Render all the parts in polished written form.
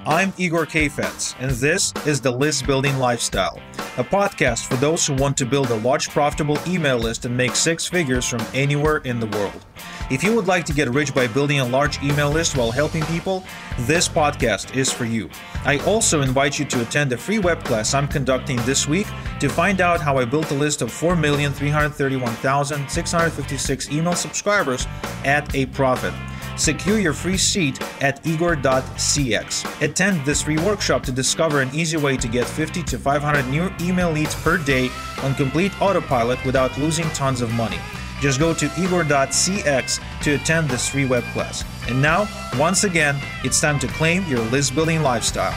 I'm Igor Kayfetz, and this is the List Building Lifestyle, a podcast for those who want to build a large profitable email list and make six figures from anywhere in the world. If you would like to get rich by building a large email list while helping people, this podcast is for you. I also invite you to attend a free web class I'm conducting this week to find out how I built a list of 4,331,656 email subscribers at a profit. Secure your free seat at igor.cx. Attend this free workshop to discover an easy way to get 50 to 500 new email leads per day on complete autopilot without losing tons of money. Just go to igor.cx to attend this free web class. And now, once again, it's time to claim your list building lifestyle.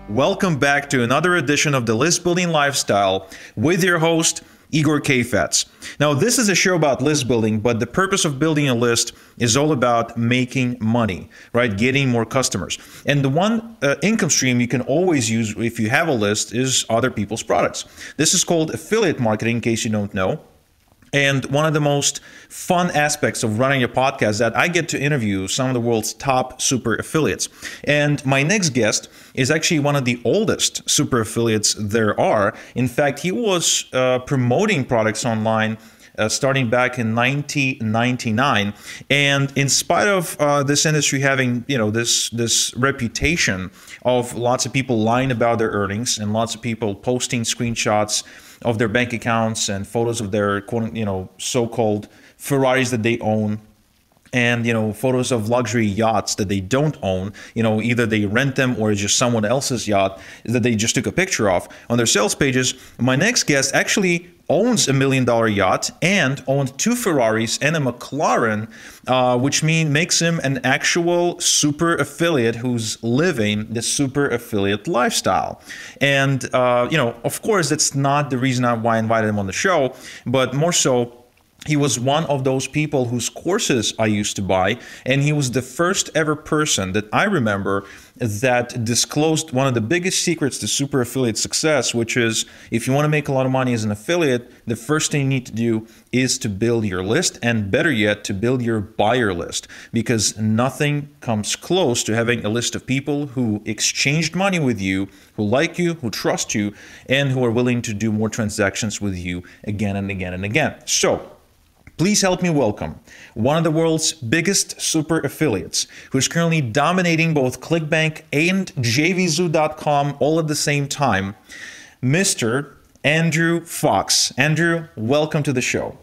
Welcome back to another edition of the List Building Lifestyle with your host, Igor Kayfetz. Now, this is a show about list building, but the purpose of building a list is all about making money, right? Getting more customers. And the one income stream you can always use if you have a list is other people's products. This is called affiliate marketing, in case you don't know. And one of the most fun aspects of running a podcast is that I get to interview some of the world's top super affiliates. And my next guest is actually one of the oldest super affiliates there are. In fact, he was promoting products online starting back in 1999. And in spite of this industry having, this reputation of lots of people lying about their earnings and lots of people posting screenshots of their bank accounts and photos of their so-called Ferraris that they own, and photos of luxury yachts that they don't own, either they rent them or it's just someone else's yacht that they just took a picture of on their sales pages. My next guest actually owns $1 million yacht and owns 2 Ferraris and a McLaren, which makes him an actual super affiliate who's living the super affiliate lifestyle. And of course, that's not the reason why I invited him on the show, but more so, he was one of those people whose courses I used to buy, and he was the first ever person that I remember that disclosed one of the biggest secrets to super affiliate success, which is if you want to make a lot of money as an affiliate, the first thing you need to do is to build your list, and better yet, to build your buyer list, because nothing comes close to having a list of people who exchanged money with you, who like you, who trust you, and who are willing to do more transactions with you again and again and again. So, please help me welcome one of the world's biggest super affiliates, who is currently dominating both ClickBank and JVZoo.com all at the same time, Mr. Andrew Fox. Andrew, welcome to the show.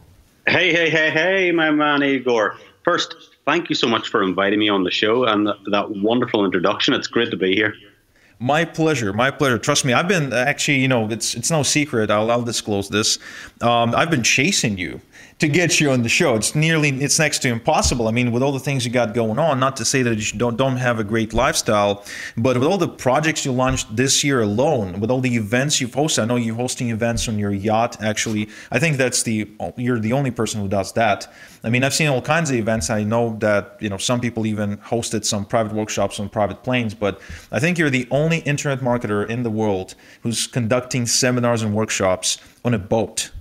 Hey, my man Igor. First, thank you so much for inviting me on the show and that wonderful introduction. It's great to be here. My pleasure. Trust me, I've been actually, it's no secret. I'll disclose this. I've been chasing you to get you on the show. It's next to impossible. I mean, with all the things you got going on, not to say that you don't have a great lifestyle, but with all the projects you launched this year alone, with all the events you've hosted, I know you're hosting events on your yacht, actually. I think you're the only person who does that. I mean, I've seen all kinds of events. I know that, some people even hosted some private workshops on private planes, but I think you're the only internet marketer in the world who's conducting seminars and workshops on a boat.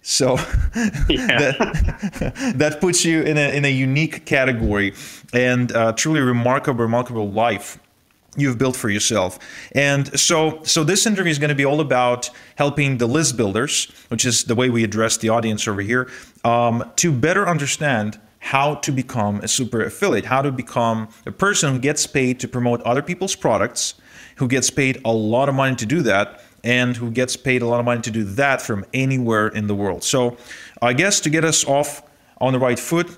So that puts you in a unique category, and truly remarkable life you've built for yourself. And so this interview is going to be all about helping the list builders, which is the way we address the audience over here, to better understand how to become a super affiliate, how to become a person who gets paid to promote other people's products, who gets paid a lot of money to do that, and who gets paid a lot of money to do that from anywhere in the world. So I guess to get us off on the right foot,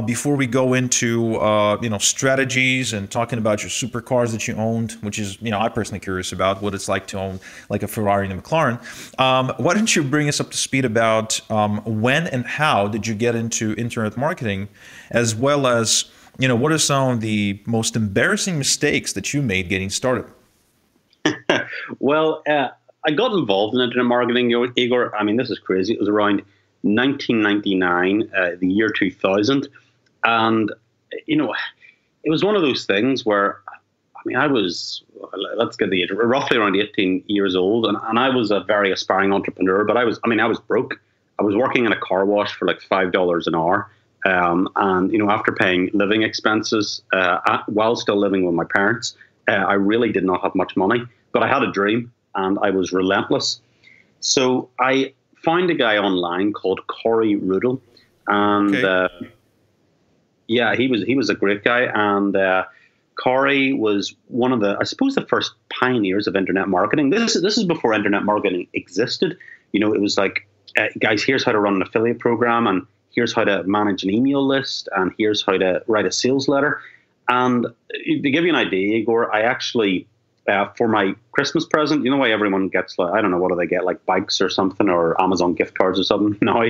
before we go into strategies and talking about your supercars that you owned, which is I'm personally curious about what it's like to own like a Ferrari and a McLaren. Why don't you bring us up to speed about when and how did you get into internet marketing, as well as what are some of the most embarrassing mistakes that you made getting started? Well, I got involved in internet marketing, Igor. I mean, this is crazy. It was around 1999, the year 2000. And, it was one of those things where, I was, let's get the age, roughly around 18 years old. And I was a very aspiring entrepreneur, but I was broke. I was working in a car wash for like $5 an hour. And, after paying living expenses while still living with my parents, I really did not have much money, but I had a dream and I was relentless. So I found a guy online called Corey Rudel. And he was a great guy. And Corey was one of the first pioneers of internet marketing. This is before internet marketing existed. It was like, guys, here's how to run an affiliate program, and here's how to manage an email list, and here's how to write a sales letter. And to give you an idea, Igor, I actually, for my Christmas present, why everyone gets, like, I don't know, what do they get, like bikes or something, or Amazon gift cards or something? Now,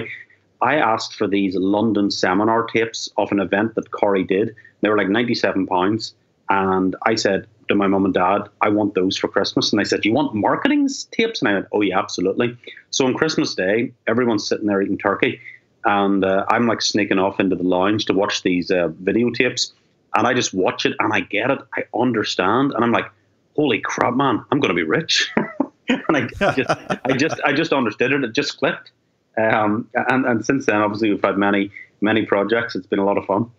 I asked for these London seminar tapes of an event that Corey did. They were like £97. And I said to my mum and dad, I want those for Christmas. And they said, you want marketing tapes? And I went, oh, yeah, absolutely. So on Christmas Day, everyone's sitting there eating turkey. And I'm like sneaking off into the lounge to watch these videotapes. And I just watch it and I get it. I understand. And I'm like, holy crap, man, I'm going to be rich. And I just understood it. It just clicked. And since then, obviously, we've had many projects. It's been a lot of fun.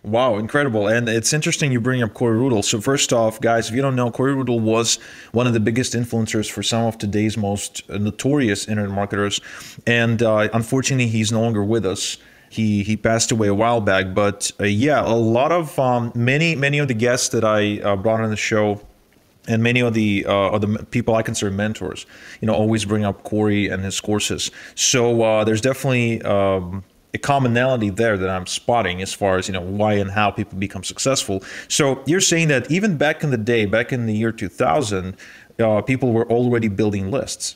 Wow, incredible. And it's interesting you bring up Corey Rudel. So first off, guys, if you don't know, Corey Rudel was one of the biggest influencers for some of today's most notorious internet marketers. And unfortunately, he's no longer with us. He passed away a while back. But a lot of many of the guests that I brought on the show, and many of the people I consider mentors, always bring up Corey and his courses. So there's definitely a commonality there that I'm spotting as far as, why and how people become successful. So you're saying that even back in the day, back in the year 2000, people were already building lists.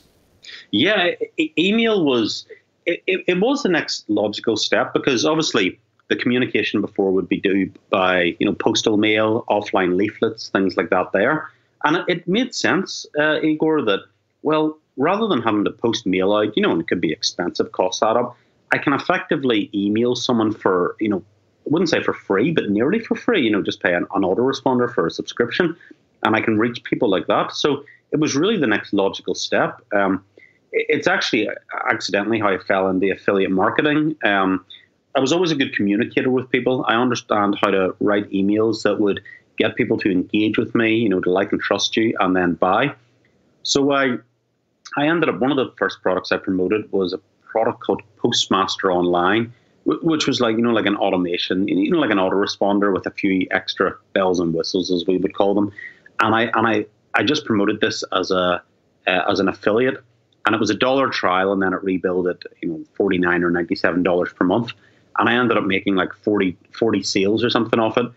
Yeah, email was, it was the next logical step, because obviously the communication before would be done by, postal mail, offline leaflets, things like that there. And it made sense, Igor, that, well, rather than having to post mail out, and it could be expensive, costs add up, I can effectively email someone for, I wouldn't say for free, but nearly for free, just pay an autoresponder for a subscription, and I can reach people like that. So it was really the next logical step. It's actually accidentally how I fell into affiliate marketing. I was always a good communicator with people. I understand how to write emails that would get people to engage with me, to like and trust you, and then buy. So I ended up, one of the first products I promoted was a product called Postmaster Online, which was like, like an automation, like an autoresponder with a few extra bells and whistles, as we would call them. And I just promoted this as an affiliate, and it was $1 trial, and then it rebuilt at $49 or $97 per month. And I ended up making like 40 sales or something off it,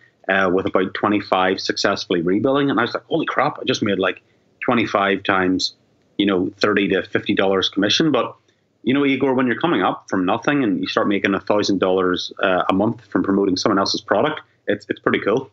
with about 25 successfully rebuilding. And I was like, holy crap, I just made like 25 times, $30 to $50 commission. But Igor, when you're coming up from nothing and you start making $1,000 a month from promoting someone else's product, it's pretty cool.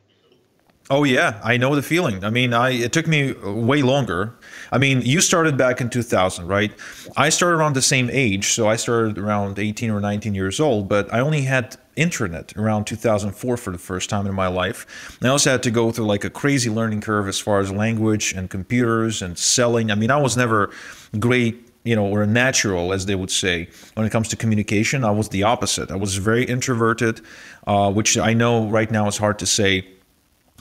Oh yeah, I know the feeling. I mean, it took me way longer. I mean, you started back in 2000, right? I started around the same age, so I started around 18 or 19 years old, but I only had internet around 2004 for the first time in my life. I also had to go through like a crazy learning curve as far as language and computers and selling. I mean, I was never great, or a natural, as they would say, when it comes to communication. I was the opposite. I was very introverted, which I know right now is hard to say.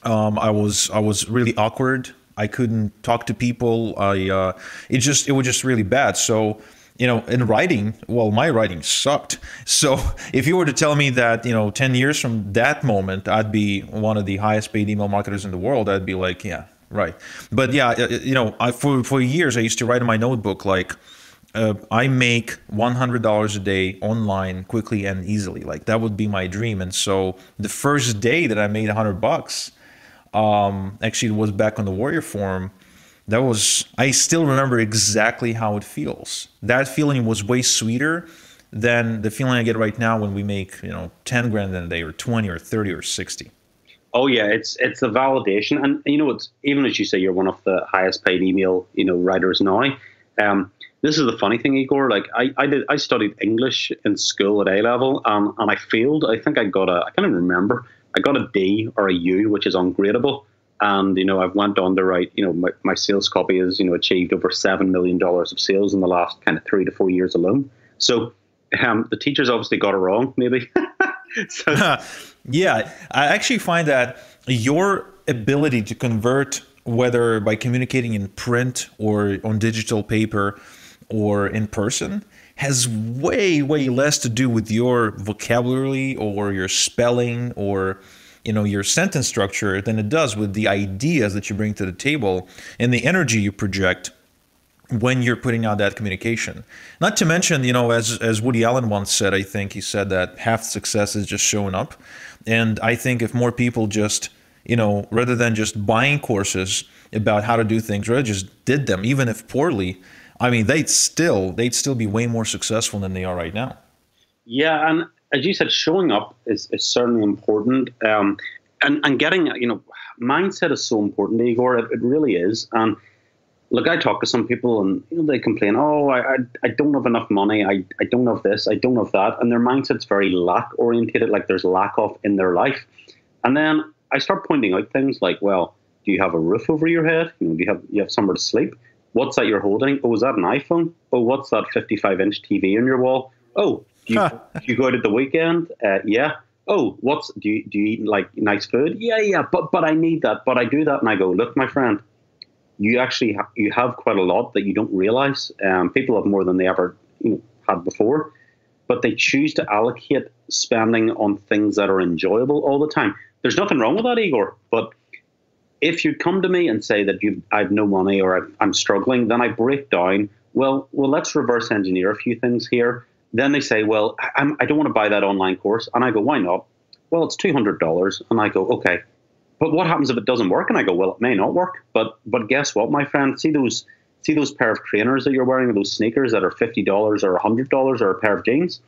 I was really awkward. I couldn't talk to people. It was just really bad. So, in writing, well, my writing sucked. So if you were to tell me that, 10 years from that moment, I'd be one of the highest paid email marketers in the world, I'd be like, yeah, right. But yeah, for years, I used to write in my notebook, like, I make $100 a day online quickly and easily. Like, that would be my dream. And so the first day that I made $100, actually it was back on the Warrior Forum. I still remember exactly how it feels. That feeling was way sweeter than the feeling I get right now when we make, 10 grand in a day, or 20 or 30 or 60. Oh yeah, it's the validation. And it's, even as you say, you're one of the highest paid email, writers now. This is the funny thing, Igor. Like I studied English in school at A level, and I failed. I think I can't even remember. I got a D or a U, which is ungradable. And, I've went on to write, my sales copy has, achieved over $7 million of sales in the last kind of 3 to 4 years alone. So The teachers obviously got it wrong, maybe. So, yeah, I actually find that your ability to convert, whether by communicating in print or on digital paper or in person, has way, way less to do with your vocabulary or your spelling or your sentence structure than it does with the ideas that you bring to the table and the energy you project when you're putting out that communication. Not to mention, as Woody Allen once said, I think he said that half success is just showing up. And I think if more people just, rather than just buying courses about how to do things, rather just did them, even if poorly, I mean, they'd still be way more successful than they are right now. Yeah, and as you said, showing up is certainly important. And getting, mindset is so important, Igor. It really is. And look, I talk to some people and they complain, oh, I don't have enough money. I don't have this. I don't have that. And their mindset's very lack orientated, like there's lack of in their life. And then I start pointing out things like, well, do you have a roof over your head? Do you have somewhere to sleep? What's that you're holding? Oh, is that an iPhone? Oh, what's that 55-inch TV on your wall? Oh, do you go out at the weekend? Yeah. Oh, do you eat like nice food? Yeah. But I need that. But I do that, and I go, look, my friend, you actually you have quite a lot that you don't realize. People have more than they ever had before, but they choose to allocate spending on things that are enjoyable all the time. There's nothing wrong with that, Igor. But if you come to me and say that I've no money or I'm struggling, then I break down. Well, let's reverse engineer a few things here. Then they say, well, I don't want to buy that online course. And I go, why not? Well, it's $200. And I go, okay. But what happens if it doesn't work? And I go, well, it may not work. But guess what, my friend? See those pair of trainers that you're wearing, or those sneakers that are $50 or $100 or a pair of jeans?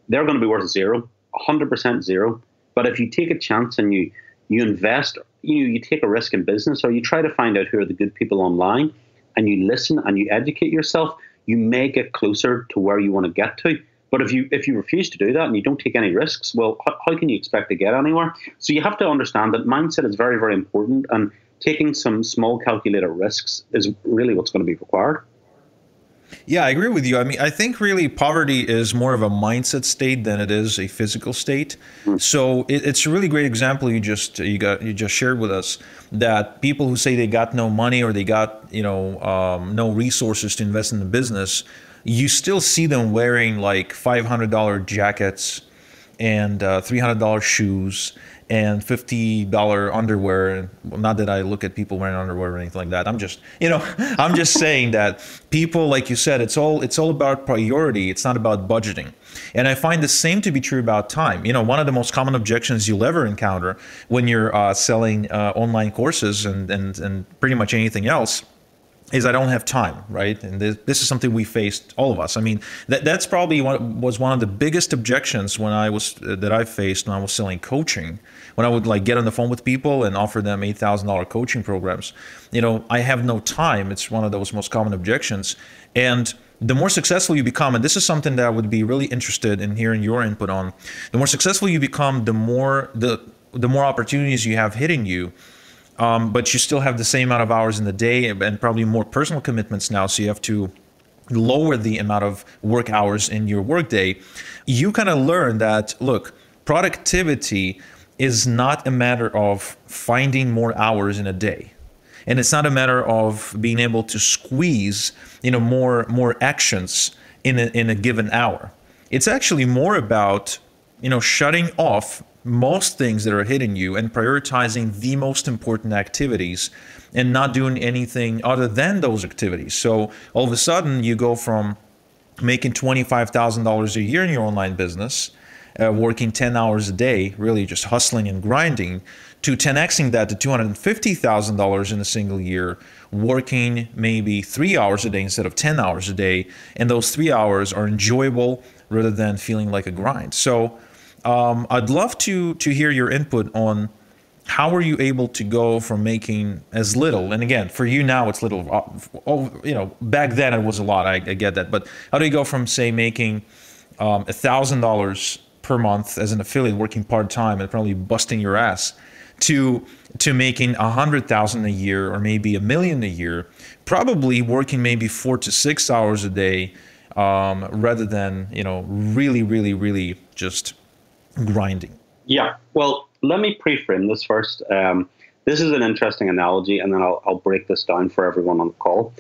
They're going to be worth zero, 100% zero. But if you take a chance and you invest, you take a risk in business, or you try to find out who are the good people online, and you listen and you educate yourself, you may get closer to where you want to get to. But if you refuse to do that and you don't take any risks, well, how can you expect to get anywhere? So you have to understand that mindset is very, very important, and taking some small calculated risks is really what's going to be required. Yeah, I agree with you. I mean, I think really poverty is more of a mindset state than it is a physical state. So it's a really great example you just shared with us, that people who say they got no money or they got no resources to invest in the business, you still see them wearing like $500 jackets and $300 shoes and $50 underwear. Not that I look at people wearing underwear or anything like that. I'm just saying that people, like you said, it's all about priority. It's not about budgeting. And I find the same to be true about time. One of the most common objections you'll ever encounter when you're selling online courses and pretty much anything else is I don't have time, right? And this is something we faced, all of us. I mean, that's probably was one of the biggest objections that I faced when I was selling coaching. When I would get on the phone with people and offer them $8,000 coaching programs, I have no time. It's one of those most common objections. And the more successful you become, and this is something that I would be really interested in hearing your input on, the more successful you become, the more opportunities you have hitting you. But you still have the same amount of hours in the day and probably more personal commitments now. So you have to lower the amount of work hours in your workday. You kind of learn that, look, productivity is not a matter of finding more hours in a day. And it's not a matter of being able to squeeze, more actions in a given hour. It's actually more about, shutting off most things that are hitting you and prioritizing the most important activities and not doing anything other than those activities. So all of a sudden you go from making $25,000 a year in your online business, working 10 hours a day, really just hustling and grinding, to 10xing that to $250,000 in a single year, working maybe 3 hours a day instead of 10 hours a day. And those 3 hours are enjoyable rather than feeling like a grind. So I'd love to hear your input on how were you able to go from making as little, and again, for you now it's little, back then it was a lot, I get that, but how do you go from, say, making $1,000 per month as an affiliate working part-time and probably busting your ass to making $100,000 a year or maybe $1 million a year, probably working maybe 4 to 6 hours a day rather than, really, really, really just grinding. Yeah. Well, let me pre-frame this first. This is an interesting analogy, and then I'll break this down for everyone on the call.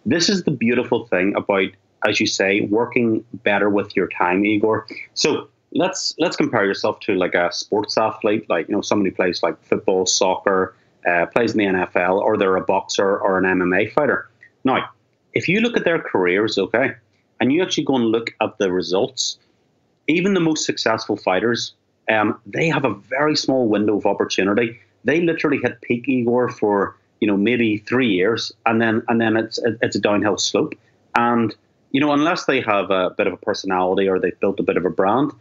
This is the beautiful thing about, as you say, working better with your time, Igor. So let's compare yourself to like a sports athlete, like somebody who plays like football, soccer, plays in the NFL, or they're a boxer or an MMA fighter. Now, if you look at their careers, okay, and you actually go and look at the results, even the most successful fighters, they have a very small window of opportunity. They literally hit peak, Igor, for maybe 3 years, and then it's a downhill slope. And unless they have a bit of a personality or they've built a bit of a brand,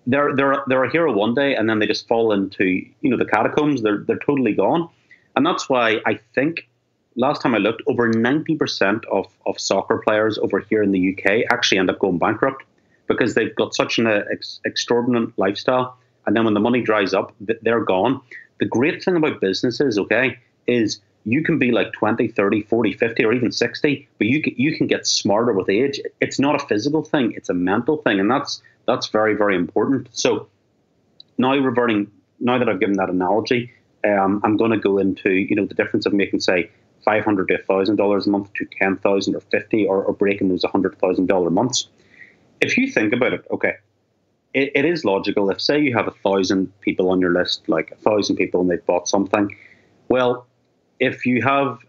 they're a hero one day, and then they just fall into the catacombs. They're totally gone. And that's why I think last time I looked, over 90% of soccer players over here in the UK actually end up going bankrupt because they've got such an extraordinary lifestyle. And then when the money dries up, they're gone. The great thing about businesses, okay, is you can be like 20, 30, 40, 50, or even 60, but you can get smarter with age. It's not a physical thing, it's a mental thing. And that's very, very important. So now that I've given that analogy, I'm going to go into, the difference of making, say, $500 to $1,000 a month to $10,000 or $50, or breaking those $100,000 months. If you think about it, okay, it is logical. If, say, you have 1,000 people on your list, like 1,000 people, and they've bought something, well, if you have,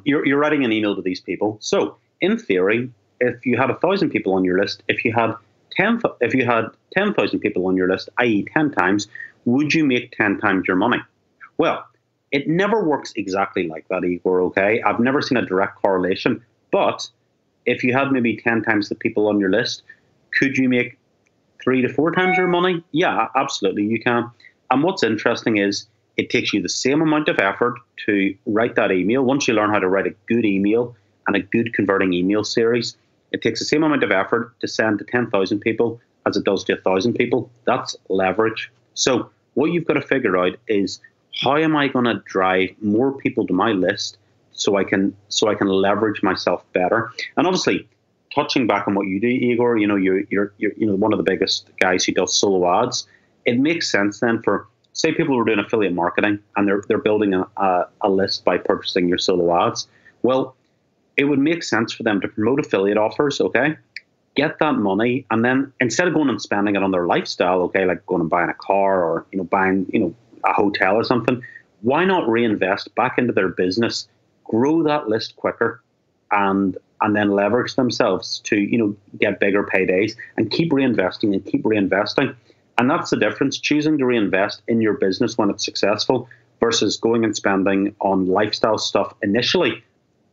you're writing an email to these people. So, in theory, if you had 1,000 people on your list, if you had 10,000 people on your list, i.e., 10 times, would you make 10 times your money? Well, it never works exactly like that, Igor, okay? I've never seen a direct correlation. But if you had maybe 10 times the people on your list, could you make 3 to 4 times your money? Yeah, absolutely, you can. And what's interesting is it takes you the same amount of effort to write that email. Once you learn how to write a good email and a good converting email series, it takes the same amount of effort to send to 10,000 people as it does to 1,000 people. That's leverage. So what you've got to figure out is, how am I going to drive more people to my list so I can leverage myself better? And obviously, touching back on what you do, Igor, you're one of the biggest guys who does solo ads. It makes sense then for, say, people who are doing affiliate marketing and they're building a list by purchasing your solo ads. Well, it would make sense for them to promote affiliate offers, okay? Get that money, and then instead of going and spending it on their lifestyle, okay, like going and buying a car or buying a hotel or something, why not reinvest back into their business, grow that list quicker, and then leverage themselves to get bigger paydays and keep reinvesting and keep reinvesting. And that's the difference, choosing to reinvest in your business when it's successful versus going and spending on lifestyle stuff initially.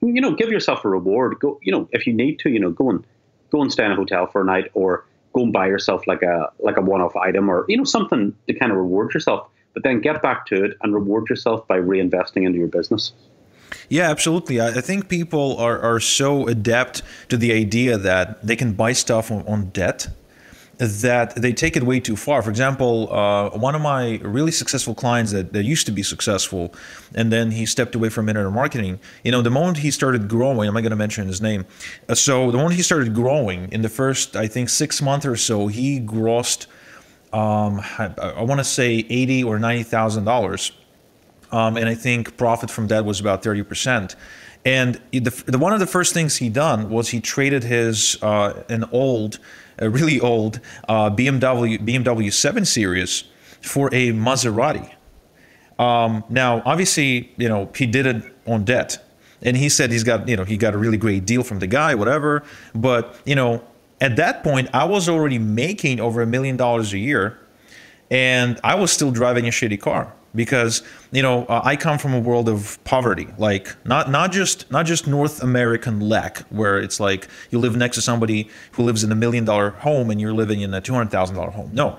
Give yourself a reward. Go, if you need to, go and stay in a hotel for a night, or go and buy yourself like a one-off item, or something to kind of reward yourself. But then get back to it and reward yourself by reinvesting into your business. Yeah, absolutely. I think people are so adept to the idea that they can buy stuff on debt that they take it way too far. For example, one of my really successful clients that used to be successful, and then he stepped away from internet marketing. The moment he started growing, I'm not going to mention his name. So the moment he started growing, in the first, I think, 6 months or so, he grossed, I want to say $80,000 or $90,000. And I think profit from that was about 30%. And the one of the first things he done was he traded his a really old BMW 7 Series for a Maserati. Now, obviously, he did it on debt, and he said he got a really great deal from the guy, whatever. But at that point, I was already making over $1 million a year, and I was still driving a shitty car. Because I come from a world of poverty, like not just North American lack, where it's like you live next to somebody who lives in $1 million home and you're living in a $200,000 home. No,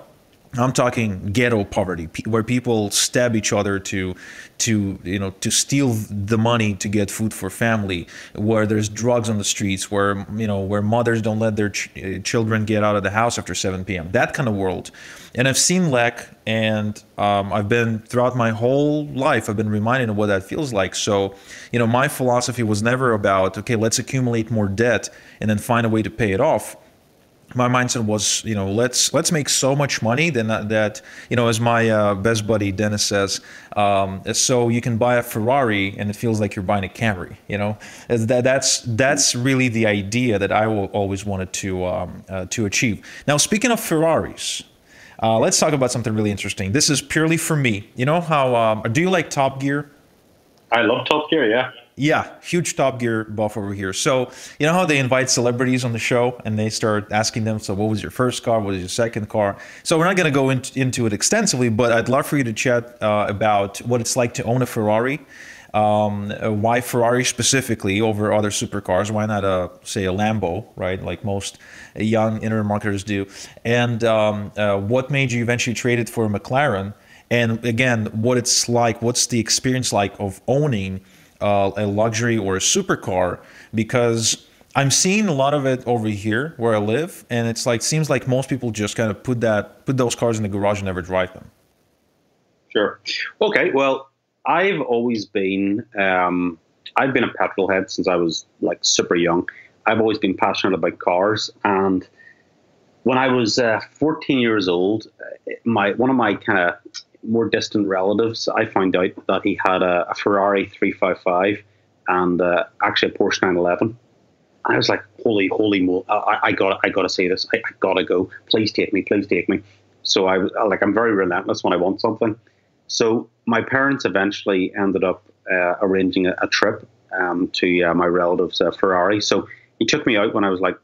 I'm talking ghetto poverty, where people stab each other to steal the money to get food for family, where there's drugs on the streets, where mothers don't let their children get out of the house after 7 p.m. That kind of world. And I've seen Lek, and I've been throughout my whole life, I've been reminded of what that feels like. So, my philosophy was never about, okay, let's accumulate more debt and then find a way to pay it off. My mindset was, let's make so much money that as my best buddy Dennis says, so you can buy a Ferrari and it feels like you're buying a Camry. That's really the idea that I always wanted to achieve. Now, speaking of Ferraris, let's talk about something really interesting. This is purely for me. You know how do you like Top Gear? I love Top Gear, yeah. Yeah, huge Top Gear buff over here. So, you know how they invite celebrities on the show and they start asking them, so what was your first car? What was your second car? So we're not going to go into it extensively, but I'd love for you to chat about what it's like to own a Ferrari. Why Ferrari specifically over other supercars? Why not, say, a Lambo, right? Like most young internet marketers do. And what made you eventually trade it for a McLaren? And again, what's the experience like of owning a luxury or a supercar, because I'm seeing a lot of it over here where I live, and it's like seems like most people just kind of put those cars in the garage and never drive them. Sure. Okay. Well, I've always been I've been a petrol head since I was like super young. I've always been passionate about cars, and when I was 14 years old, one of my kind of more distant relatives, I found out that he had a Ferrari 355 and actually a Porsche 911. I was like, holy moly! I gotta see this. I gotta go. Please take me. So I'm very relentless when I want something. So my parents eventually ended up arranging a trip to my relative's Ferrari. So he took me out when I was like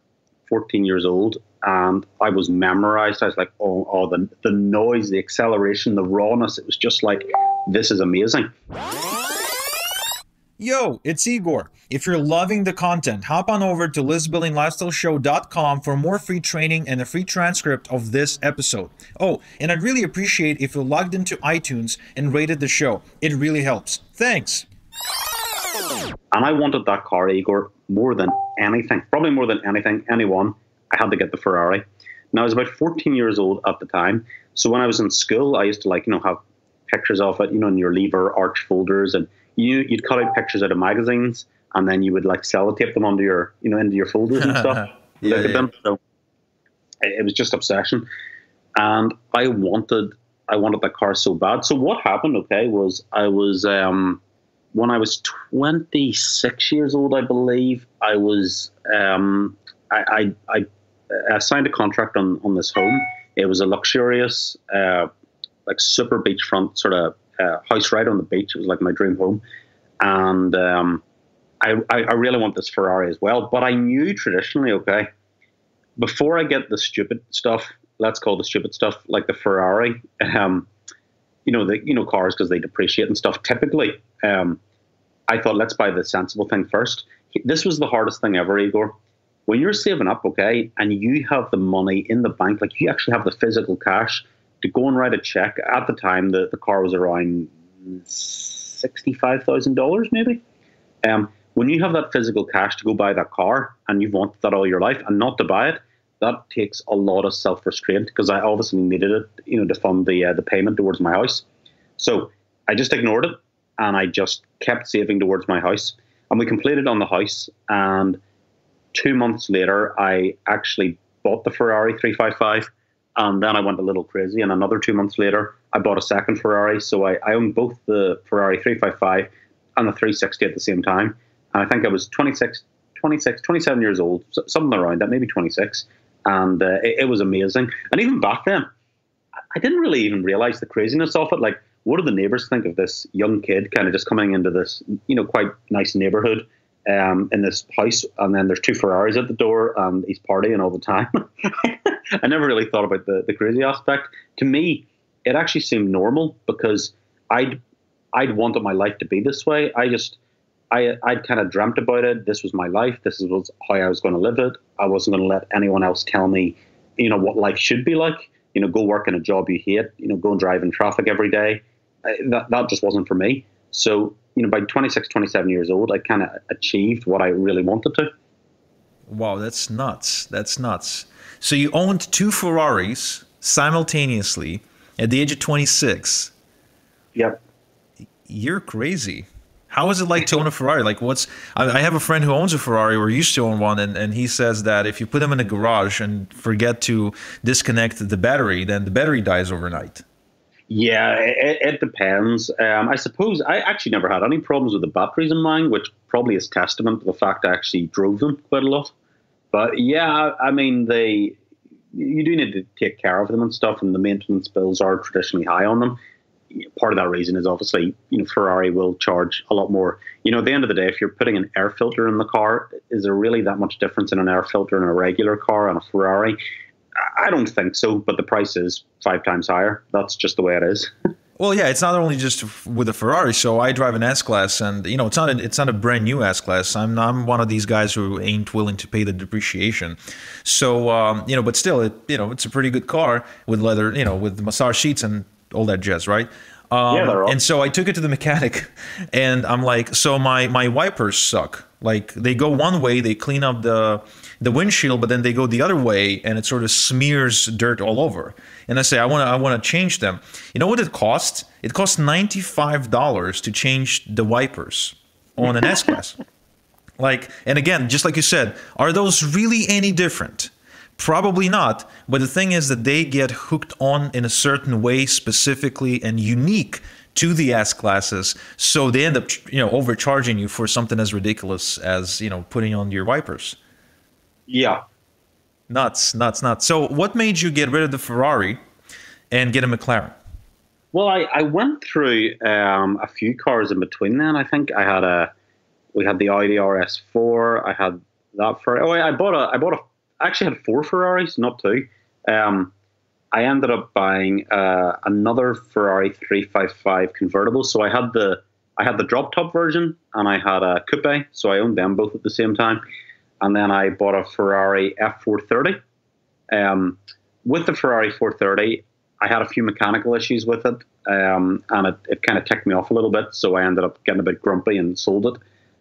14 years old, and I was memorized. I was like, oh, the noise, the acceleration, the rawness. It was just like, this is amazing. Yo, it's Igor. If you're loving the content, hop on over to listbuildinglifestyleshow.com for more free training and a free transcript of this episode. Oh, and I'd really appreciate if you logged into iTunes and rated the show. It really helps. Thanks. And I wanted that car, Igor, more than anything, probably more than anything, anyone. I had to get the Ferrari. Now, I was about 14 years old at the time. So when I was in school, I used to have pictures of it, in your lever arch folders, and you'd cut out pictures out of magazines, and then you would like sellotape them onto your, into your folders and stuff. Look at them. So it was just obsession. And I wanted that car so bad. So what happened, was I was, when I was 26 years old, I believe, I was, I signed a contract on this home. It was a luxurious, like super beachfront sort of house right on the beach. It was like my dream home. And I really want this Ferrari as well. But I knew traditionally, before I get the stupid stuff, let's call the stupid stuff, like the Ferrari, cars, because they depreciate and stuff, typically, I thought, let's buy the sensible thing first. This was the hardest thing ever, Igor. When you're saving up, and you have the money in the bank, like you actually have the physical cash to go and write a check. At the time, the car was around $65,000 maybe. When you have that physical cash to go buy that car, and you've wanted that all your life, and not to buy it, that takes a lot of self-restraint, because I obviously needed it, to fund the payment towards my house. So I just ignored it, and I just kept saving towards my house. And we completed on the house, and 2 months later, I actually bought the Ferrari 355, and then I went a little crazy. And another 2 months later, I bought a second Ferrari. So I owned both the Ferrari 355 and the 360 at the same time. And I think I was 27 years old, something around that, maybe 26. And it was amazing. And even back then, I didn't really even realize the craziness of it. Like, what do the neighbors think of this young kid kind of just coming into this, quite nice neighborhood? In this house, and then there's two Ferraris at the door, and he's partying all the time. I never really thought about the crazy aspect. To me, it actually seemed normal, because I'd wanted my life to be this way. I'd kind of dreamt about it. This was my life. This was how I was going to live it. I wasn't going to let anyone else tell me, what life should be like. go work in a job you hate, go and drive in traffic every day. That just wasn't for me. So, by 26, 27 years old, I kind of achieved what I really wanted to. Wow, that's nuts. That's nuts. So you owned two Ferraris simultaneously at the age of 26. Yep. You're crazy. How is it like to own a Ferrari? Like, I have a friend who owns a Ferrari or used to own one, and he says that if you put them in a garage and forget to disconnect the battery, then the battery dies overnight. Yeah, it depends. I suppose I actually never had any problems with the batteries in mine, which probably is testament to the fact I actually drove them quite a lot. But yeah, I mean, you do need to take care of them and stuff, and the maintenance bills are traditionally high on them. Part of that reason is obviously, Ferrari will charge a lot more. At the end of the day, if you're putting an air filter in the car, is there really that much difference in an air filter in a regular car and a Ferrari? I don't think so, but the price is 5 times higher. That's just the way it is. Well, yeah, it's not only just with a Ferrari. So I drive an S-Class, and it's not a brand new S-Class. I'm one of these guys who ain't willing to pay the depreciation. So but still, it's a pretty good car with leather, with massage seats and all that jazz, right? Yeah, they're all. And so I took it to the mechanic, and I'm like, so my wipers suck. Like, they go one way, they clean up the windshield, but then they go the other way, and it sort of smears dirt all over. And I say, I want to change them. You know what it costs? It costs $95 to change the wipers on an S-Class. And again, just like you said, are those really any different? Probably not. But the thing is that they get hooked on in a certain way, specifically and unique to the S-Classes, so they end up overcharging you for something as ridiculous as putting on your wipers. Yeah. Nuts. So what made you get rid of the Ferrari and get a McLaren? Well, I went through a few cars in between then. I think we had the Audi RS4. I had that Ferrari. I actually had 4 Ferraris, not 2. I ended up buying another Ferrari 355 convertible. So I had the drop top version and I had a coupe. So I owned them both at the same time. And then I bought a Ferrari F430. With the Ferrari 430, I had a few mechanical issues with it, and it kind of ticked me off a little bit. So I ended up getting a bit grumpy and sold it.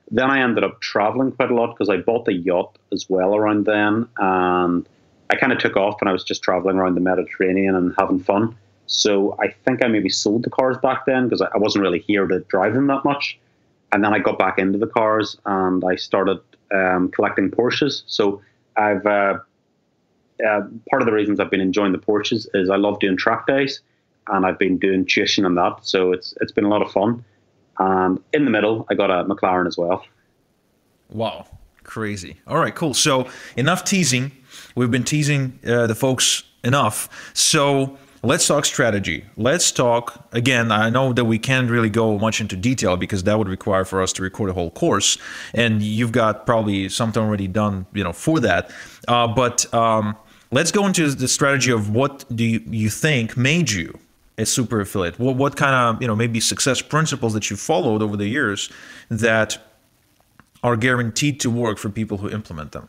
Then I ended up traveling quite a lot because I bought the yacht as well around then. And I kind of took off and I was just traveling around the Mediterranean and having fun. So I think I maybe sold the cars back then because I wasn't really here to drive them that much. And then I got back into the cars and I started collecting Porsches. So I've part of the reasons I've been enjoying the Porsches is I love doing track days, and I've been doing tuition and that. So it's been a lot of fun. And in the middle, I got a McLaren as well. Wow, crazy! All right, cool. So enough teasing. We've been teasing the folks enough. So let's talk strategy. Let's talk, again, I know that we can't really go much into detail because that would require for us to record a whole course. And you've got probably something already done, for that. But let's go into the strategy of what do you think made you a super affiliate? What kind of, maybe success principles that you followed over the years that are guaranteed to work for people who implement them?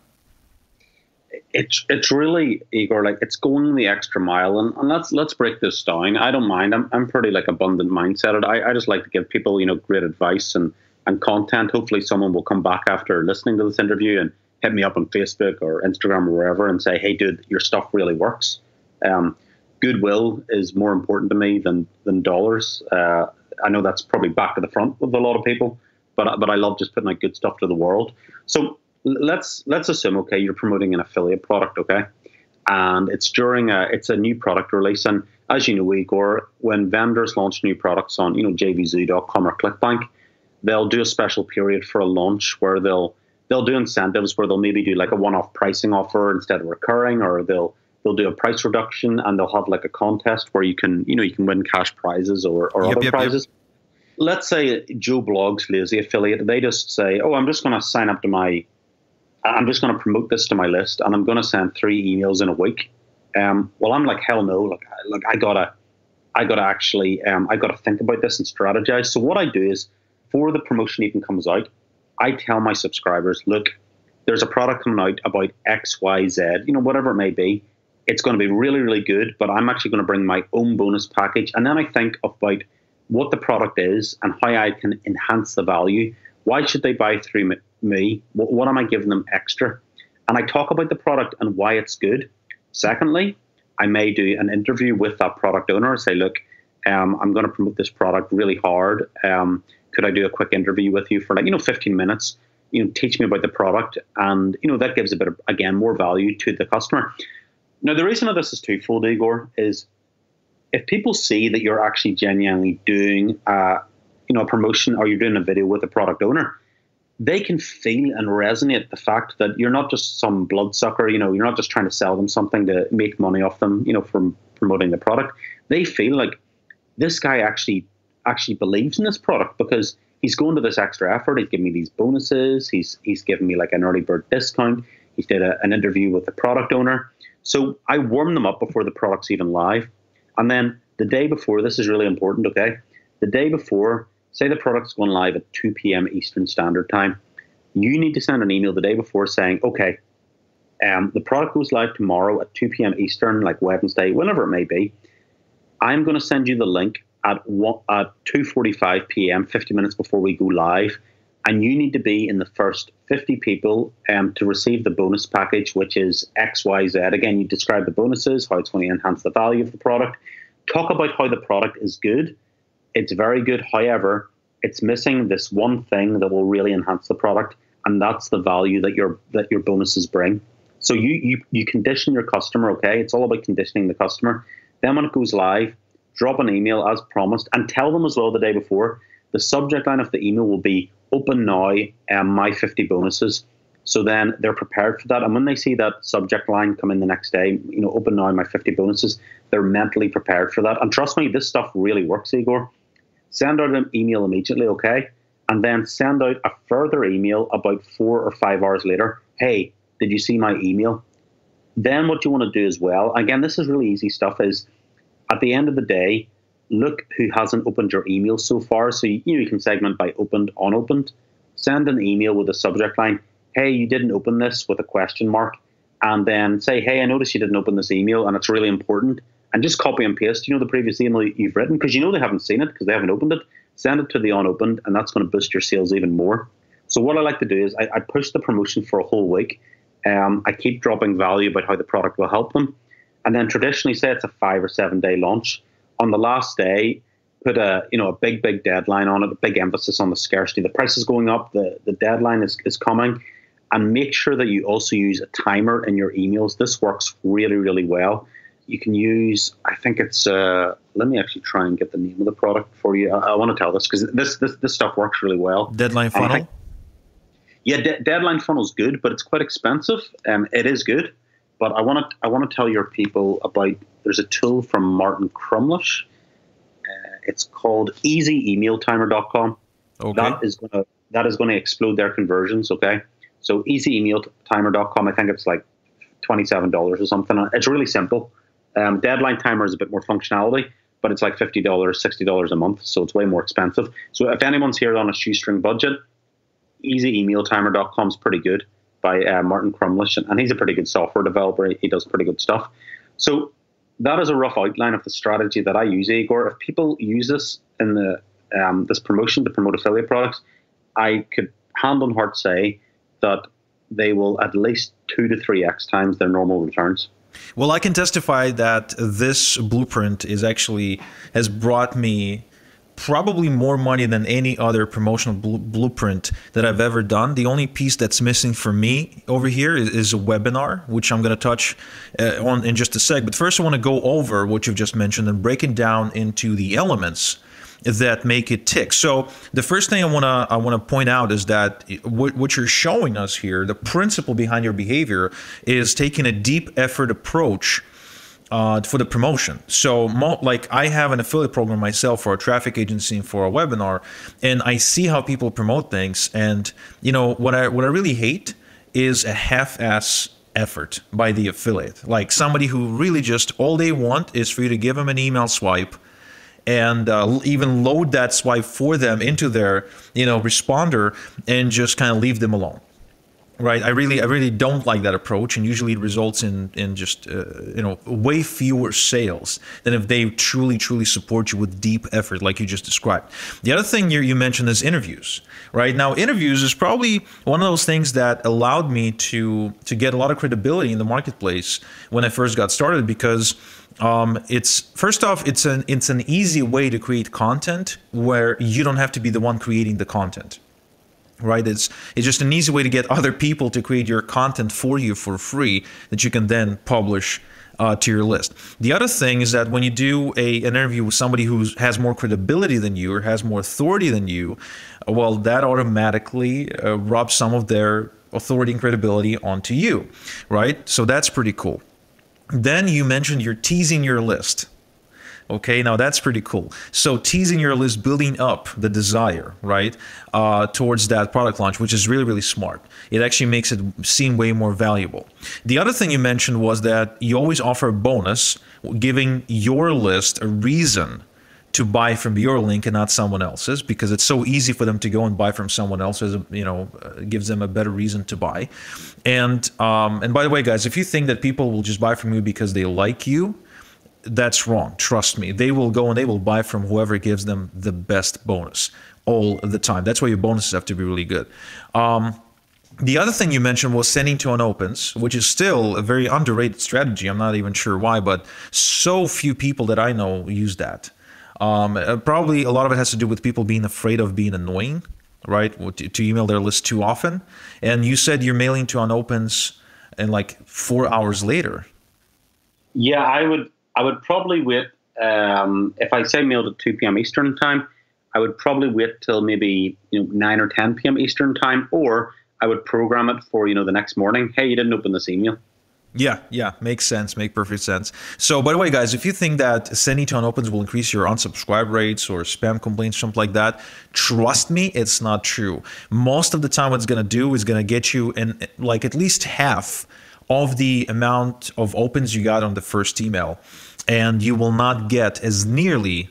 It's really, Igor, like it's going the extra mile, and let's break this down. I don't mind. I'm pretty abundant mindset. I just like to give people great advice and content. Hopefully, someone will come back after listening to this interview and hit me up on Facebook or Instagram or wherever and say, "Hey, dude, your stuff really works." Goodwill is more important to me than dollars. I know that's probably back to the front with a lot of people, but I love just putting out good stuff to the world. So let's assume, okay, you're promoting an affiliate product, okay, and it's a new product release, and as you know, Igor, when vendors launch new products on JVZoo.com or ClickBank, they'll do a special period for a launch where they'll do incentives where they'll maybe do a one-off pricing offer instead of recurring, or they'll do a price reduction, and they'll have a contest where you can win cash prizes or other prizes. Yep. Let's say Joe Blogg's lazy affiliate. They just say, "Oh, I'm just going to sign up to I'm just going to promote this to my list, and I'm going to send 3 emails in a week." Well, I'm like, hell no. I gotta actually, I gotta think about this and strategize. So what I do is, before the promotion even comes out, I tell my subscribers, look, there's a product coming out about X, Y, Z, whatever it may be. it's going to be really, really good, but I'm actually going to bring my own bonus package. And then I think about what the product is and how I can enhance the value. Why should they buy through me? What am I giving them extra? And I talk about the product and why it's good. Secondly, I may do an interview with that product owner, say, look, I'm going to promote this product really hard. Could I do a quick interview with you for 15 minutes? Teach me about the product. And, that gives a bit of, again, more value to the customer. Now, the reason of this is twofold, Igor, is if people see that you're actually genuinely doing a promotion, or you're doing a video with a product owner, they can feel and resonate the fact that you're not just some bloodsucker, you're not just trying to sell them something to make money off them, from promoting the product. They feel like this guy actually believes in this product because he's going to this extra effort. He's giving me these bonuses. He's giving me like an early bird discount. He did an interview with the product owner. So I warm them up before the product's even live. And then the day before, this is really important, okay? The day before, say the product's going live at 2 p.m. Eastern Standard Time. You need to send an email the day before saying, okay, the product goes live tomorrow at 2 p.m. Eastern, like Wednesday, whenever it may be. I'm going to send you the link at 2:45 p.m., 50 minutes before we go live. And you need to be in the first 50 people to receive the bonus package, which is X, Y, Z. Again, you describe the bonuses, how it's going to enhance the value of the product. Talk about how the product is good. It's very good. However, it's missing this one thing that will really enhance the product, and that's the value that your bonuses bring. So you condition your customer, okay? It's all about conditioning the customer. Then when it goes live, drop an email as promised, and tell them as well the day before. The subject line of the email will be open now, my 50 bonuses. So then they're prepared for that. And when they see that subject line come in the next day, open now, my 50 bonuses, they're mentally prepared for that. And trust me, this stuff really works, Igor. Send out an email immediately, okay? And then send out a further email about 4 or 5 hours later. Hey, did you see my email? Then what you want to do as well, again, this is really easy stuff, is at the end of the day, look who hasn't opened your email so far. So you can segment by opened, unopened. Send an email with a subject line, hey, you didn't open this, with a question mark. And then say, hey, I noticed you didn't open this email and it's really important. And just copy and paste, the previous email you've written, because they haven't seen it because they haven't opened it. Send it to the unopened, and that's going to boost your sales even more. So what I like to do is I push the promotion for a whole week. I keep dropping value about how the product will help them. And then traditionally, say it's a 5 or 7 day launch. On the last day, put a big deadline on it, a big emphasis on the scarcity. The price is going up, the deadline is coming. And make sure that you also use a timer in your emails. This works really, really well. You can use, I think it's, let me actually try and get the name of the product for you. I want to tell this because this stuff works really well. Deadline Funnel? Deadline Funnel is good, but it's quite expensive. It is good. But I want to tell your people about, there's a tool from Martin Crumlish. It's called easyemailtimer.com. Okay. That is going to explode their conversions, okay? So easyemailtimer.com, I think it's like $27 or something. It's really simple. Deadline Timer is a bit more functionality, but it's like $50, $60 a month, so it's way more expensive. So if anyone's here on a shoestring budget, easyemailtimer.com is pretty good, by Martin Crumlish, and he's a pretty good software developer. He does pretty good stuff. So that is a rough outline of the strategy that I use, Igor. If people use this in the this promotion to promote affiliate products, I could hand on heart say that they will at least 2 to 3x times their normal returns. Well, I can testify that this blueprint has brought me probably more money than any other promotional blueprint that I've ever done. The only piece that's missing for me over here is a webinar, which I'm going to touch on in just a sec. But first, I want to go over what you've just mentioned and break it down into the elements that make it tick. So the first thing I want to point out is that what you're showing us here, the principle behind your behavior, is taking a deep effort approach for the promotion. So like I have an affiliate program myself for a traffic agency and for a webinar, and I see how people promote things. And what I really hate is a half-ass effort by the affiliate. Like somebody who really just all they want is for you to give them an email swipe and even load that swipe for them into their responder and just kind of leave them alone. right? I really don't like that approach, and usually it results in just way fewer sales than if they truly support you with deep effort, like you just described. The other thing you mentioned is interviews, right? Now, interviews is probably one of those things that allowed me to get a lot of credibility in the marketplace when I first got started, because it's first off, it's an easy way to create content where you don't have to be the one creating the content. Right, it's just an easy way to get other people to create your content for you for free that you can then publish to your list. The other thing is that when you do an interview with somebody who has more credibility than you or has more authority than you, well, that automatically rubs some of their authority and credibility onto you, right? So that's pretty cool. Then you mentioned you're teasing your list. Okay, now that's pretty cool. So teasing your list, building up the desire, right, towards that product launch, which is really smart. It actually makes it seem way more valuable. The other thing you mentioned was that you always offer a bonus, giving your list a reason to buy from your link and not someone else's, because it's so easy for them to go and buy from someone else's. Gives them a better reason to buy. And by the way, guys, if you think that people will just buy from you because they like you, that's wrong. Trust me. They will go and they will buy from whoever gives them the best bonus all the time. That's why your bonuses have to be really good. The other thing you mentioned was sending to unopens, which is still a very underrated strategy. I'm not even sure why, but so few people that I know use that. Probably a lot of it has to do with people being afraid of being annoying, right? To email their list too often. And you said you're mailing to unopens and like 4 hours later. Yeah, I would probably wait, if I say mailed at 2 p.m. Eastern time, I would probably wait till maybe 9 or 10 p.m. Eastern time, or I would program it for the next morning. Hey, you didn't open this email. Yeah, makes sense, make perfect sense. So by the way, guys, if you think that sending to unopens will increase your unsubscribe rates or spam complaints, something like that, trust me, it's not true. Most of the time what it's going to do is going to get you in like at least half of the amount of opens you got on the first email, and you will not get as many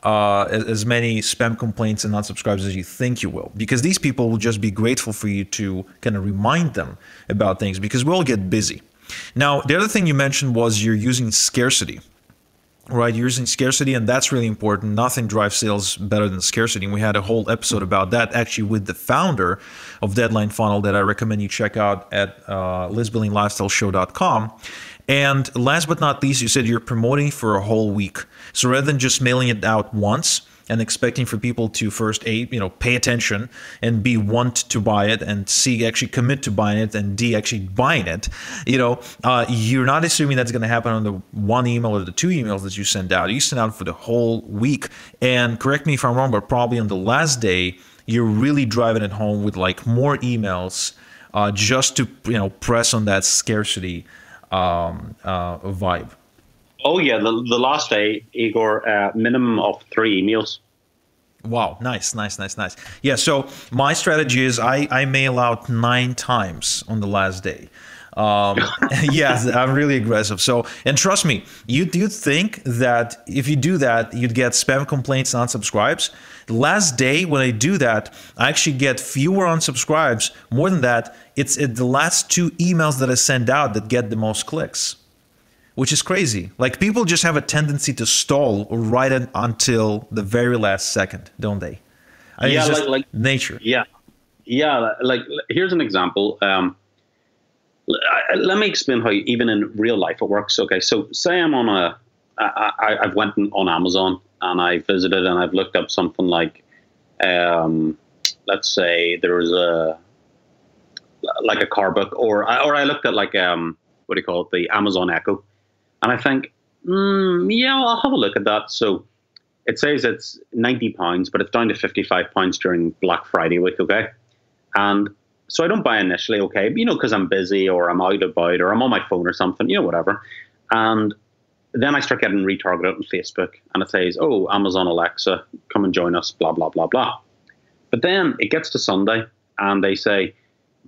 spam complaints and unsubscribes as you think you will, because these people will just be grateful for you to kind of remind them about things, because we all get busy. Now, the other thing you mentioned was you're using scarcity. Right, you're using scarcity, and that's really important. Nothing drives sales better than scarcity. And we had a whole episode about that actually with the founder of Deadline Funnel that I recommend you check out at listbuildinglifestyleshow.com. And last but not least, you said you're promoting for a whole week. So rather than just mailing it out once and expecting for people to first pay attention and B, want to buy it, and C, actually commit to buying it, and D, actually buying it, you're not assuming that's going to happen on the one email or the two emails that you send out. You send out for the whole week. And correct me if I'm wrong, but probably on the last day, you're really driving it home with like more emails just to press on that scarcity vibe. Oh yeah, the last day, Igor, minimum of 3 emails. Wow, nice. Yeah, so my strategy is I mail out 9 times on the last day. Yeah, I'm really aggressive. So, and trust me, you'd think that if you do that, you'd get spam complaints and unsubscribes. The last day when I do that, I actually get fewer unsubscribes. More than that, it's the last 2 emails that I send out that get the most clicks, which is crazy. Like, people just have a tendency to stall right until the very last second, don't they? I mean, yeah, it's just like nature. Yeah. Like here's an example. Let me explain how even in real life it works. Okay, so say I'm on I've went on Amazon and I visited and I've looked up something like, let's say there was a car book, or I looked at like what do you call it, the Amazon Echo, and I think, yeah, I'll have a look at that. So it says it's £90, but it's down to £55 during Black Friday week. Okay, and so I don't buy initially, okay, because I'm busy or I'm out about or I'm on my phone or something, whatever. And then I start getting retargeted on Facebook, and it says, oh, Amazon Alexa, come and join us, blah, blah, blah, blah. But then it gets to Sunday and they say,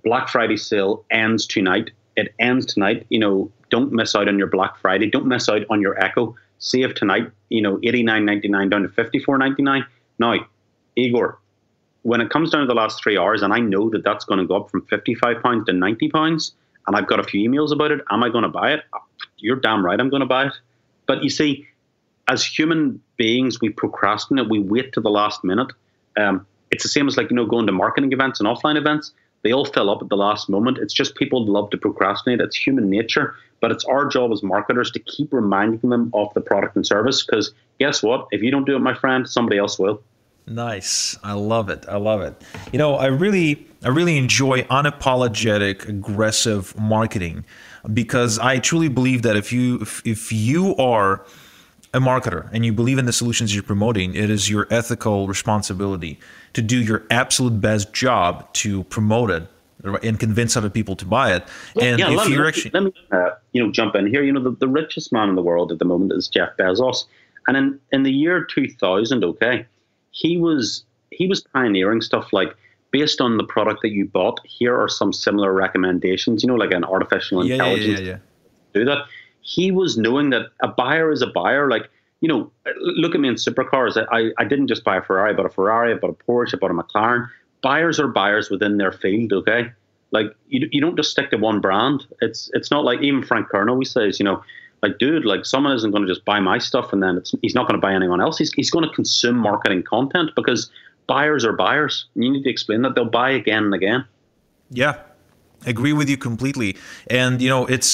Black Friday sale ends tonight. It ends tonight. Don't miss out on your Black Friday. Don't miss out on your Echo. Save tonight, $89.99 down to $54.99. Now, Igor, when it comes down to the last 3 hours, and I know that that's going to go up from £55 to £90, and I've got a few emails about it, am I going to buy it? You're damn right I'm going to buy it. But you see, as human beings, we procrastinate. We wait to the last minute. It's the same as going to marketing events and offline events. They all fill up at the last moment. It's just people love to procrastinate. It's human nature. But it's our job as marketers to keep reminding them of the product and service, because guess what? If you don't do it, my friend, somebody else will. Nice. I love it. I love it. I really enjoy unapologetic, aggressive marketing, because I truly believe that if you are a marketer and you believe in the solutions you're promoting, it is your ethical responsibility to do your absolute best job to promote it and convince other people to buy it. And let me jump in here. The richest man in the world at the moment is Jeff Bezos, and in the year 2000, he was pioneering stuff like, based on the product that you bought, here are some similar recommendations. Like an artificial intelligence. Do that. He was knowing that a buyer is a buyer. Look at me in supercars. I didn't just buy a Ferrari, I bought a Ferrari, I bought a Porsche, I bought a McLaren. Buyers are buyers within their field, okay? You don't just stick to one brand. It's not like, even Frank Kern always says, dude, someone isn't going to just buy my stuff and then he's not going to buy anyone else. He's going to consume marketing content, because buyers are buyers. And you need to explain that they'll buy again and again. Yeah. Agree with you completely. And,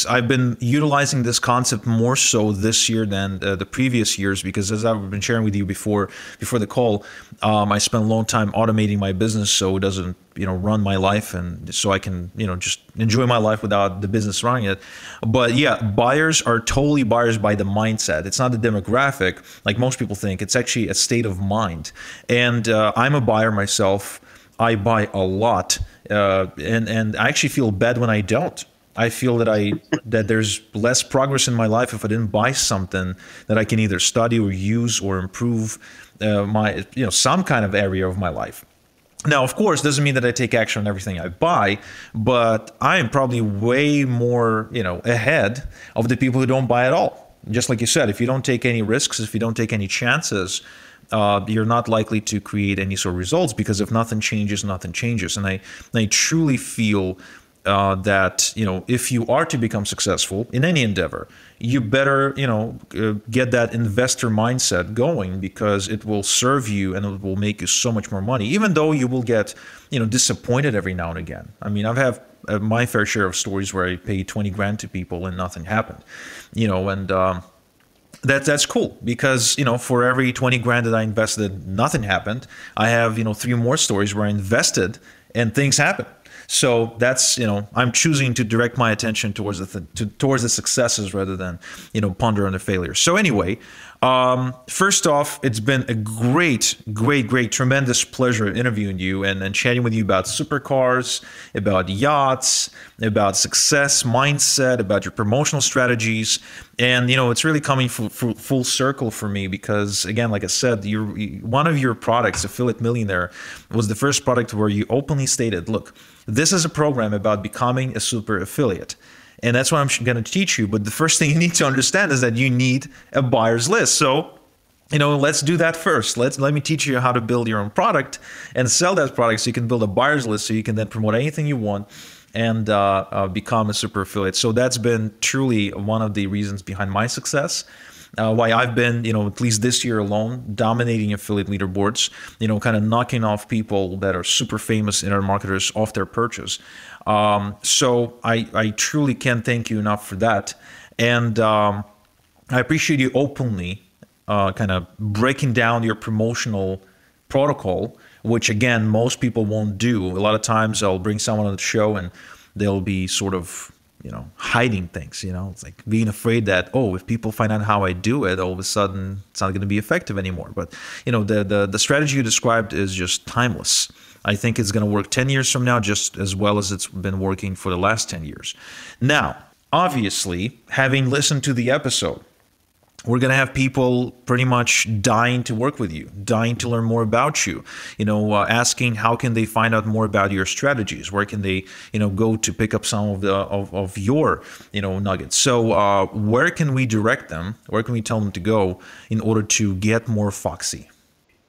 I've been utilizing this concept more so this year than the previous years, because as I've been sharing with you before the call, I spent a long time automating my business so it doesn't, run my life, and so I can, just enjoy my life without the business running it. But yeah, buyers are totally buyers by the mindset. It's not the demographic like most people think. It's actually a state of mind. And I'm a buyer myself. I buy a lot. And I actually feel bad when I don't. I feel that there's less progress in my life if I didn't buy something that I can either study or use or improve my some kind of area of my life. Now, of course, doesn't mean that I take action on everything I buy, but I am probably way more ahead of the people who don't buy at all. Just like you said, if you don't take any risks, if you don't take any chances, you're not likely to create any sort of results, because if nothing changes, nothing changes. And I truly feel that if you are to become successful in any endeavor, you better get that investor mindset going, because it will serve you and it will make you so much more money, even though you will get disappointed every now and again. I mean, I've had my fair share of stories where I paid 20 grand to people and nothing happened, and that's cool, because for every 20 grand that I invested, nothing happened. I have 3 more stories where I invested and things happened. So that's I'm choosing to direct my attention towards the successes rather than ponder on the failures. So anyway, first off, it's been a great, tremendous pleasure interviewing you and chatting with you about supercars, about yachts, about success mindset, about your promotional strategies. And it's really coming full circle for me, because again, like I said, one of your products, Affiliate Millionaire, was the first product where you openly stated, look, this is a program about becoming a super affiliate. And that's what I'm going to teach you. But the first thing you need to understand is that you need a buyer's list. So, let's do that first. Let me teach you how to build your own product and sell that product, so you can build a buyer's list, so you can then promote anything you want and become a super affiliate. So that's been truly one of the reasons behind my success. Why I've been, at least this year alone, dominating affiliate leaderboards, kind of knocking off people that are super famous internet marketers off their purchase. So I truly can't thank you enough for that. And I appreciate you openly kind of breaking down your promotional protocol, which again, most people won't do. A lot of times I'll bring someone on the show and they'll be sort of hiding things, it's like being afraid that, if people find out how I do it, all of a sudden it's not going to be effective anymore. But, the strategy you described is just timeless. I think it's going to work 10 years from now, just as well as it's been working for the last 10 years. Now, obviously, having listened to the episode, we're going to have people pretty much dying to work with you, dying to learn more about you, asking how can they find out more about your strategies, where can they, go to pick up some of your, nuggets. So where can we direct them? Where can we tell them to go in order to get more foxy?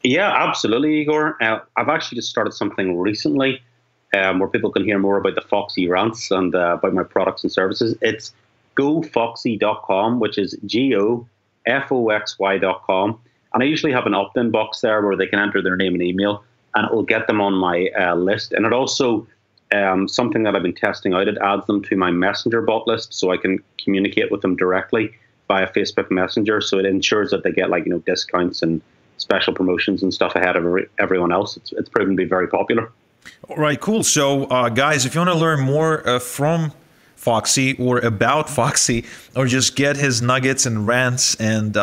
Yeah, absolutely, Igor. I've actually just started something recently where people can hear more about the Foxy rants and about my products and services. It's gofoxy.com, which is GOFOXY.com. And I usually have an opt-in box there where they can enter their name and email, and it will get them on my list. And it also, something that I've been testing out, it adds them to my Messenger bot list so I can communicate with them directly via Facebook Messenger. So it ensures that they get discounts and special promotions and stuff ahead of everyone else. It's proven to be very popular. All right, cool. So, guys, if you want to learn more from Foxy or about Foxy, or just get his nuggets and rants and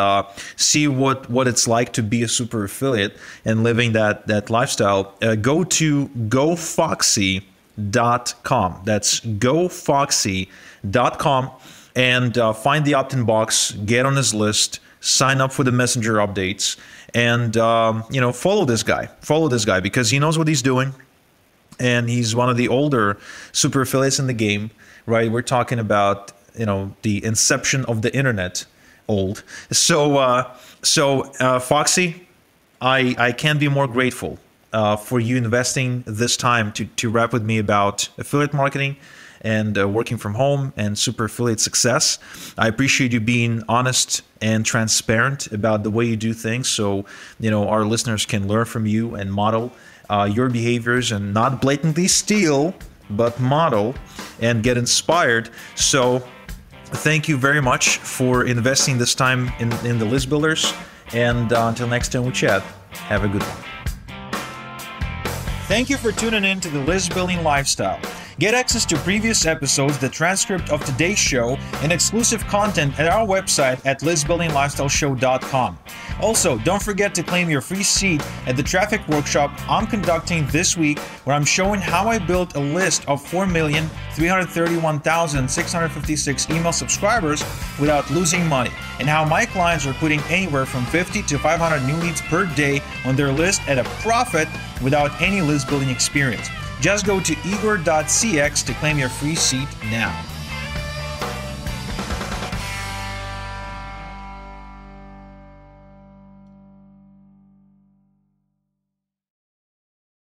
see what it's like to be a super affiliate and living that lifestyle, go to gofoxy.com. That's gofoxy.com, and find the opt-in box, get on his list, sign up for the Messenger updates, and follow this guy because he knows what he's doing, and he's one of the older super affiliates in the game, right? We're talking about the inception of the internet, old. So Foxy, I can't be more grateful for you investing this time to rap with me about affiliate marketing and working from home and super affiliate success. I appreciate you being honest and transparent about the way you do things, so our listeners can learn from you and model your behaviors and not blatantly steal, but model and get inspired. So thank you very much for investing this time in the List Builders, and until next time we chat, have a good one. Thank you for tuning in to the List Building Lifestyle. Get access to previous episodes, the transcript of today's show, and exclusive content at our website at listbuildinglifestyleshow.com. Also, don't forget to claim your free seat at the traffic workshop I'm conducting this week, where I'm showing how I built a list of 4,331,656 email subscribers without losing money, and how my clients are putting anywhere from 50 to 500 new leads per day on their list at a profit without any list building experience. Just go to igor.cx to claim your free seat now.